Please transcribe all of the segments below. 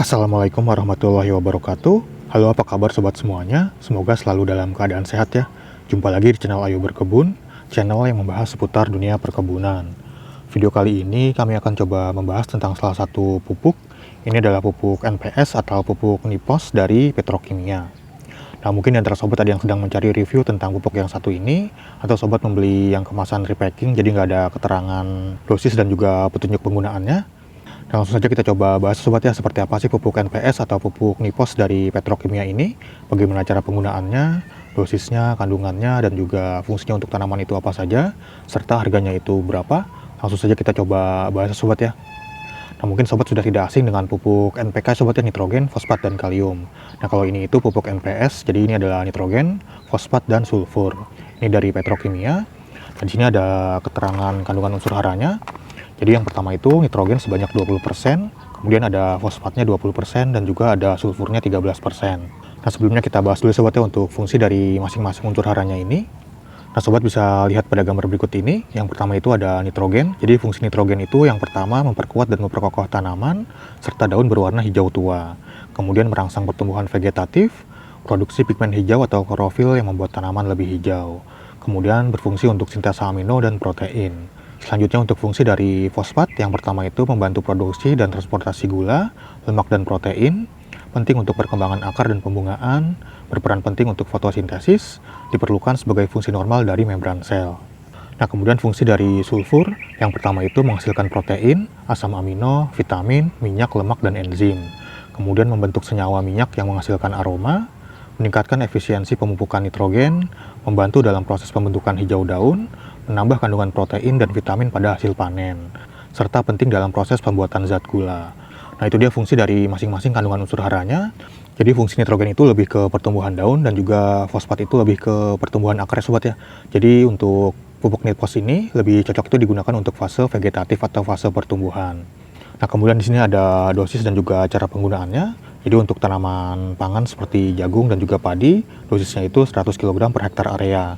Assalamualaikum warahmatullahi wabarakatuh. Halo, apa kabar sobat semuanya? Semoga selalu dalam keadaan sehat ya. Jumpa lagi di channel Ayo Berkebun, channel yang membahas seputar dunia perkebunan. Video kali ini kami akan coba membahas tentang salah satu pupuk. Ini adalah pupuk NPS atau pupuk Nipos dari Petrokimia. Nah, mungkin di antara sobat ada yang sedang mencari review tentang pupuk yang satu ini, atau sobat membeli yang kemasan repacking jadi nggak ada keterangan dosis dan juga petunjuk penggunaannya. Nah, langsung saja kita coba bahas sobat ya, seperti apa sih pupuk NPS atau pupuk Nipos dari Petrokimia ini, bagaimana cara penggunaannya, dosisnya, kandungannya, dan juga fungsinya untuk tanaman itu apa saja, serta harganya itu berapa. Langsung saja kita coba bahas sobat ya. Nah, mungkin sobat sudah tidak asing dengan pupuk NPK sobat ya, nitrogen, fosfat, dan kalium. Nah, kalau ini itu pupuk NPS, jadi ini adalah nitrogen, fosfat, dan sulfur. Ini dari Petrokimia. Dan di sini ada keterangan kandungan unsur haranya. Jadi yang pertama itu nitrogen sebanyak 20%, kemudian ada fosfatnya 20%, dan juga ada sulfurnya 13%. Nah, sebelumnya kita bahas dulu sobat ya untuk fungsi dari masing-masing unsur haranya ini. Nah, sobat bisa lihat pada gambar berikut ini. Yang pertama itu ada nitrogen. Jadi fungsi nitrogen itu yang pertama memperkuat dan memperkokoh tanaman, serta daun berwarna hijau tua. Kemudian merangsang pertumbuhan vegetatif, produksi pigmen hijau atau klorofil yang membuat tanaman lebih hijau. Kemudian berfungsi untuk sintesa amino dan protein. Selanjutnya untuk fungsi dari fosfat, yang pertama itu membantu produksi dan transportasi gula, lemak dan protein, penting untuk perkembangan akar dan pembungaan, berperan penting untuk fotosintesis, diperlukan sebagai fungsi normal dari membran sel. Nah, kemudian fungsi dari sulfur, yang pertama itu menghasilkan protein, asam amino, vitamin, minyak, lemak, dan enzim. Kemudian membentuk senyawa minyak yang menghasilkan aroma, meningkatkan efisiensi pemupukan nitrogen, membantu dalam proses pembentukan hijau daun, menambah kandungan protein dan vitamin pada hasil panen, serta penting dalam proses pembuatan zat gula. Nah, itu dia fungsi dari masing-masing kandungan unsur haranya. Jadi fungsi nitrogen itu lebih ke pertumbuhan daun, dan juga fosfat itu lebih ke pertumbuhan akar ya sobat ya. Jadi untuk pupuk Nipos ini lebih cocok itu digunakan untuk fase vegetatif atau fase pertumbuhan. Nah, kemudian di sini ada dosis dan juga cara penggunaannya. Jadi untuk tanaman pangan seperti jagung dan juga padi, dosisnya itu 100 kg per hektar area.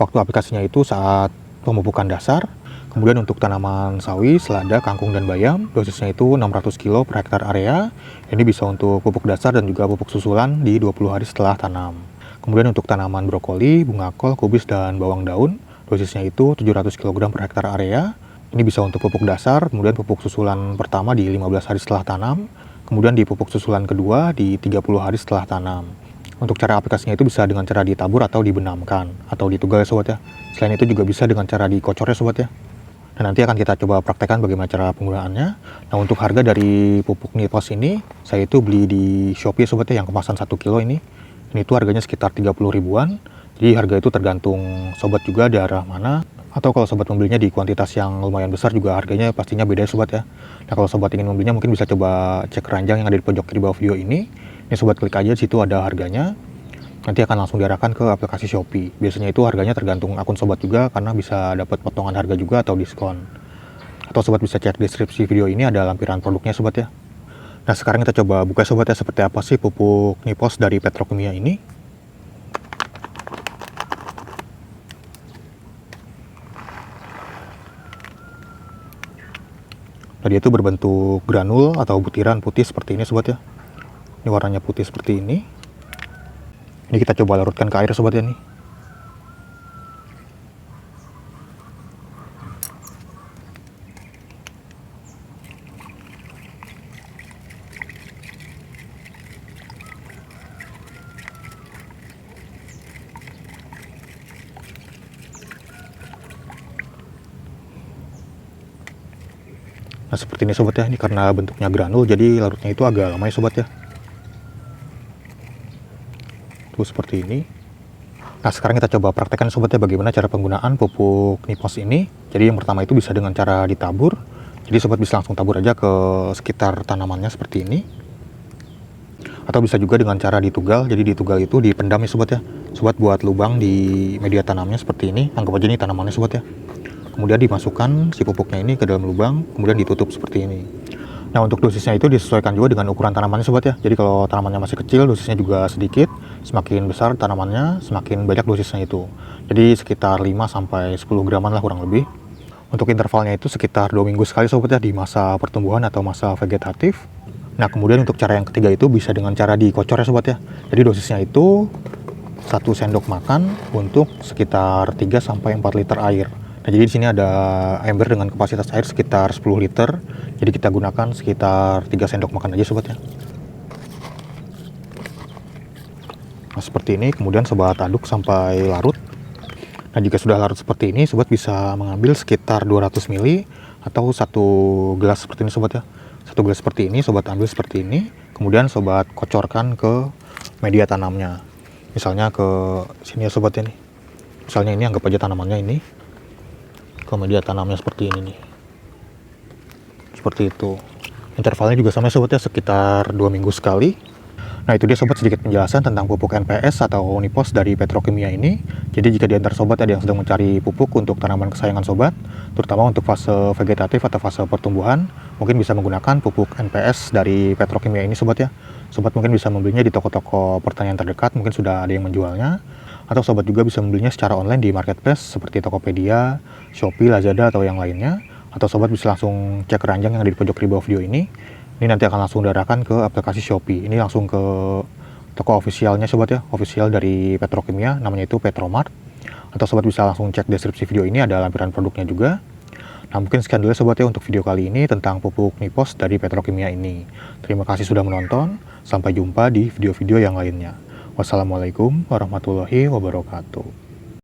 Waktu aplikasinya itu saat pemupukan dasar. Kemudian untuk tanaman sawi, selada, kangkung, dan bayam, dosisnya itu 600 kg per hektar area. Ini bisa untuk pupuk dasar dan juga pupuk susulan di 20 hari setelah tanam. Kemudian untuk tanaman brokoli, bunga kol, kubis, dan bawang daun, dosisnya itu 700 kg per hektar area. Ini bisa untuk pupuk dasar, kemudian pupuk susulan pertama di 15 hari setelah tanam, kemudian di pupuk susulan kedua di 30 hari setelah tanam. Untuk cara aplikasinya itu bisa dengan cara ditabur atau dibenamkan, atau ditugal ya sobat ya. Selain itu juga bisa dengan cara dikocor ya sobat ya. Dan nanti akan kita coba praktekkan bagaimana cara penggunaannya. Nah, untuk harga dari pupuk Nipos ini, saya itu beli di Shopee sobat ya, yang kemasan 1 kilo ini. Ini tuh harganya sekitar 30 ribuan. Jadi harga itu tergantung sobat juga daerah mana. Atau kalau sobat membelinya di kuantitas yang lumayan besar juga harganya pastinya beda ya sobat ya. Nah, kalau sobat ingin membelinya mungkin bisa coba cek keranjang yang ada di pojok kiri bawah video ini. Ini sobat klik aja, di situ ada harganya. Nanti akan langsung diarahkan ke aplikasi Shopee. Biasanya itu harganya tergantung akun sobat juga, karena bisa dapat potongan harga juga atau diskon. Atau sobat bisa cek deskripsi video ini, ada lampiran produknya sobat ya. Nah, sekarang kita coba buka sobat ya, seperti apa sih pupuk Nipos dari Petrokimia ini. Nah, dia itu berbentuk granul atau butiran putih seperti ini sobat ya. Ini warnanya putih seperti ini. Ini kita coba larutkan ke air sobat ya nih. Nah, seperti ini sobat ya. Ini karena bentuknya granul jadi larutnya itu agak lama ya sobat ya. Tuh seperti ini. Nah, sekarang kita coba praktekkan sobat ya bagaimana cara penggunaan pupuk Nipos ini. Jadi yang pertama itu bisa dengan cara ditabur. Jadi sobat bisa langsung tabur aja ke sekitar tanamannya seperti ini. Atau bisa juga dengan cara ditugal. Jadi ditugal itu dipendam ya sobat ya. Sobat buat lubang di media tanamnya seperti ini. Anggap aja ini tanamannya sobat ya. Kemudian dimasukkan si pupuknya ini ke dalam lubang, kemudian ditutup seperti ini. Nah, untuk dosisnya itu disesuaikan juga dengan ukuran tanamannya sobat ya. Jadi kalau tanamannya masih kecil, dosisnya juga sedikit. Semakin besar tanamannya, semakin banyak dosisnya itu. Jadi sekitar 5-10 graman lah kurang lebih. Untuk intervalnya itu sekitar 2 minggu sekali sobat ya, di masa pertumbuhan atau masa vegetatif. Nah, kemudian untuk cara yang ketiga itu bisa dengan cara dikocor ya sobat ya. Jadi dosisnya itu 1 sendok makan untuk sekitar 3 sampai 4 liter air. Nah, jadi di sini ada ember dengan kapasitas air sekitar 10 liter. Jadi kita gunakan sekitar 3 sendok makan aja sobat ya. Nah, seperti ini, kemudian sobat aduk sampai larut. Nah, jika sudah larut seperti ini, sobat bisa mengambil sekitar 200 ml atau 1 gelas seperti ini sobat ya. 1 gelas seperti ini sobat ambil seperti ini, kemudian sobat kocorkan ke media tanamnya. Misalnya ke sini ya sobat ya nih. Misalnya ini anggap aja tanamannya ini. Ke media tanamnya seperti ini nih. Seperti itu. Intervalnya juga sama sobat ya, sekitar 2 minggu sekali. Nah, itu dia sobat sedikit penjelasan tentang pupuk NPS atau Nipos dari Petrokimia ini. Jadi jika di antara sobat ada yang sedang mencari pupuk untuk tanaman kesayangan sobat, terutama untuk fase vegetatif atau fase pertumbuhan, mungkin bisa menggunakan pupuk NPS dari Petrokimia ini sobat ya. Sobat mungkin bisa membelinya di toko-toko pertanian terdekat, mungkin sudah ada yang menjualnya. Atau sobat juga bisa membelinya secara online di marketplace seperti Tokopedia, Shopee, Lazada, atau yang lainnya. Atau sobat bisa langsung cek keranjang yang ada di pojok di bawah video ini. Ini nanti akan langsung diarahkan ke aplikasi Shopee. Ini langsung ke toko officialnya sobat ya, official dari Petrokimia, namanya itu Petromart. Atau sobat bisa langsung cek deskripsi video ini, ada lampiran produknya juga. Nah, mungkin sekian dulu sobat ya untuk video kali ini tentang pupuk Nipos dari Petrokimia ini. Terima kasih sudah menonton, sampai jumpa di video-video yang lainnya. Wassalamualaikum warahmatullahi wabarakatuh.